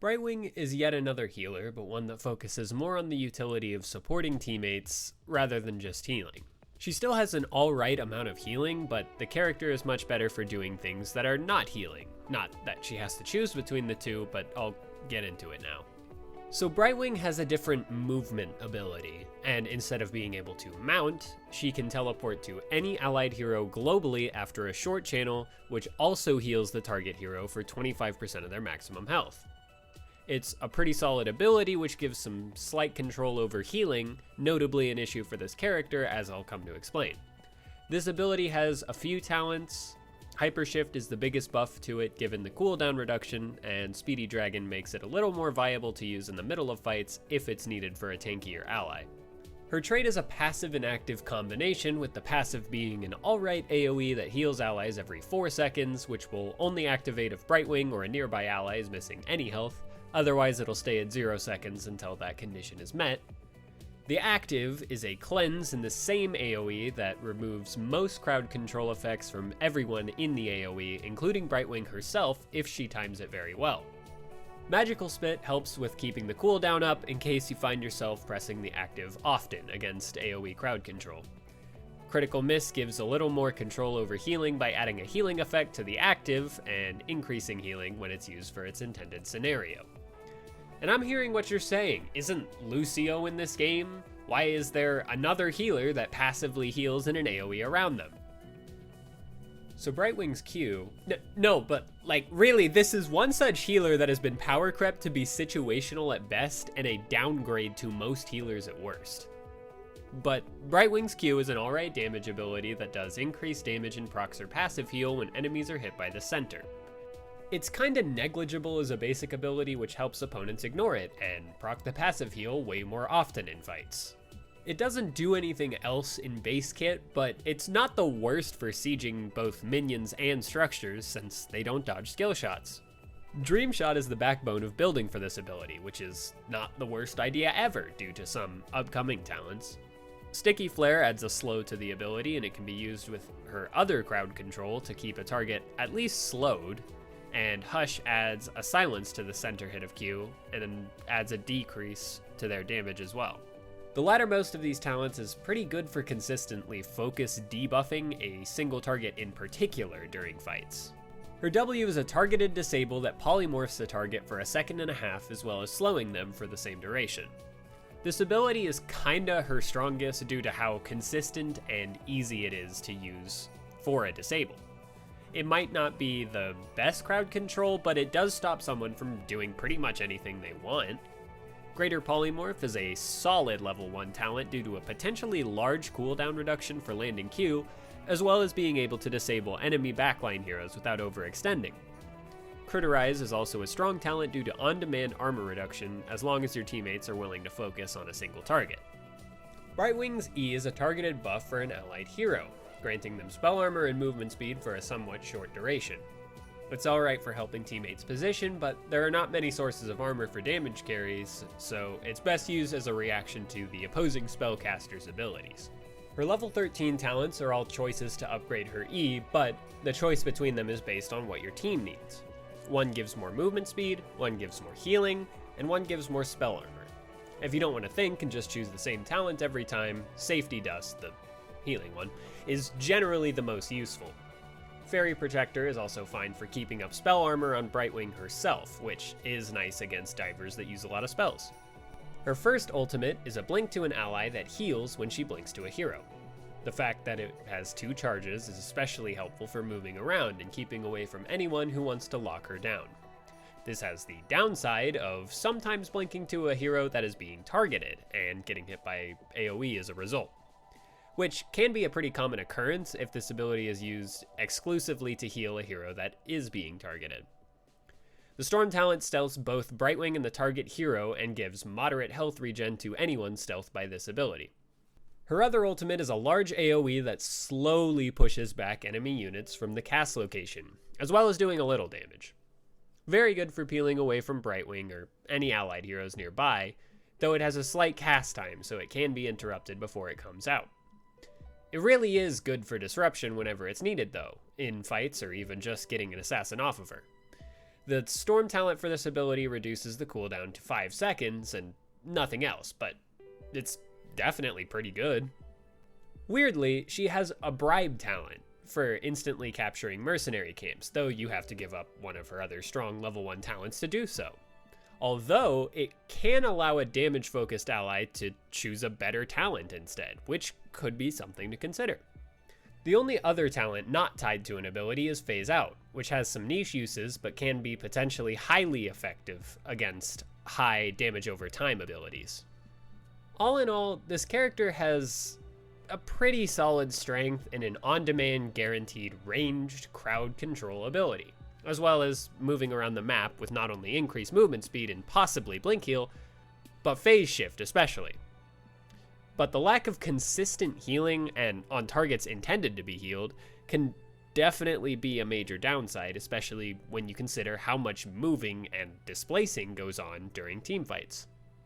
Brightwing is yet another healer, but one that focuses more on the utility of supporting teammates rather than just healing. She still has an alright amount of healing, but the character is much better for doing things that are not healing. Not that she has to choose between the two, but I'll get into it now. So Brightwing has a different movement ability, and instead of being able to mount, she can teleport to any allied hero globally after a short channel, which also heals the target hero for 25% of their maximum health. It's a pretty solid ability which gives some slight control over healing, notably an issue for this character as I'll come to explain. This ability has a few talents. Hyper Shift is the biggest buff to it given the cooldown reduction, and Speedy Dragon makes it a little more viable to use in the middle of fights if it's needed for a tankier ally. Her trait is a passive and active combination, with the passive being an alright AoE that heals allies every 4 seconds, which will only activate if Brightwing or a nearby ally is missing any health, otherwise it'll stay at 0 seconds until that condition is met. The active is a cleanse in the same AoE that removes most crowd control effects from everyone in the AoE, including Brightwing herself if she times it very well. Magical Spit helps with keeping the cooldown up in case you find yourself pressing the active often against AoE crowd control. Critical Miss gives a little more control over healing by adding a healing effect to the active and increasing healing when it's used for its intended scenario. And I'm hearing what you're saying. Isn't Lucio in this game? Why is there another healer that passively heals in an AoE around them? So Brightwing's Q... No, but like really, this is one such healer that has been power crept to be situational at best and a downgrade to most healers at worst. But Brightwing's Q is an alright damage ability that does increased damage and procs her passive heal when enemies are hit by the center. It's kinda negligible as a basic ability which helps opponents ignore it, and proc the passive heal way more often in fights. It doesn't do anything else in base kit, but it's not the worst for sieging both minions and structures since they don't dodge skill shots. Dream Shot is the backbone of building for this ability, which is not the worst idea ever due to some upcoming talents. Sticky Flare adds a slow to the ability, and it can be used with her other crowd control to keep a target at least slowed, and Hush adds a silence to the center hit of Q, and then adds a decrease to their damage as well. The lattermost of these talents is pretty good for consistently focus debuffing a single target in particular during fights. Her W is a targeted disable that polymorphs the target for a second and a half as well as slowing them for the same duration. This ability is kinda her strongest due to how consistent and easy it is to use for a disable. It might not be the best crowd control, but it does stop someone from doing pretty much anything they want. Greater Polymorph is a solid level 1 talent due to a potentially large cooldown reduction for landing Q, as well as being able to disable enemy backline heroes without overextending. Critterize is also a strong talent due to on-demand armor reduction as long as your teammates are willing to focus on a single target. Brightwing's E is a targeted buff for an allied hero, granting them spell armor and movement speed for a somewhat short duration. It's alright for helping teammates position, but there are not many sources of armor for damage carries, so it's best used as a reaction to the opposing spellcaster's abilities. Her level 13 talents are all choices to upgrade her E, but the choice between them is based on what your team needs. One gives more movement speed, one gives more healing, and one gives more spell armor. If you don't want to think and just choose the same talent every time, Safety Dust, the healing one, is generally the most useful. Fairy Protector is also fine for keeping up spell armor on Brightwing herself, which is nice against divers that use a lot of spells. Her first ultimate is a blink to an ally that heals when she blinks to a hero. The fact that it has 2 charges is especially helpful for moving around and keeping away from anyone who wants to lock her down. This has the downside of sometimes blinking to a hero that is being targeted and getting hit by AoE as a result, which can be a pretty common occurrence if this ability is used exclusively to heal a hero that is being targeted. The Storm talent stealths both Brightwing and the target hero and gives moderate health regen to anyone stealthed by this ability. Her other ultimate is a large AoE that slowly pushes back enemy units from the cast location, as well as doing a little damage. Very good for peeling away from Brightwing or any allied heroes nearby, though it has a slight cast time so it can be interrupted before it comes out. It really is good for disruption whenever it's needed though, in fights or even just getting an assassin off of her. The Storm talent for this ability reduces the cooldown to 5 seconds and nothing else, but it's definitely pretty good. Weirdly, she has a Bribe talent for instantly capturing mercenary camps, though you have to give up one of her other strong level 1 talents to do so. Although, it can allow a damage-focused ally to choose a better talent instead, which could be something to consider. The only other talent not tied to an ability is Phase Out, which has some niche uses but can be potentially highly effective against high damage over time abilities. All in all, this character has a pretty solid strength and an on-demand guaranteed ranged crowd control ability, as well as moving around the map with not only increased movement speed and possibly blink heal, but phase shift especially. But the lack of consistent healing and on targets intended to be healed can definitely be a major downside, especially when you consider how much moving and displacing goes on during teamfights.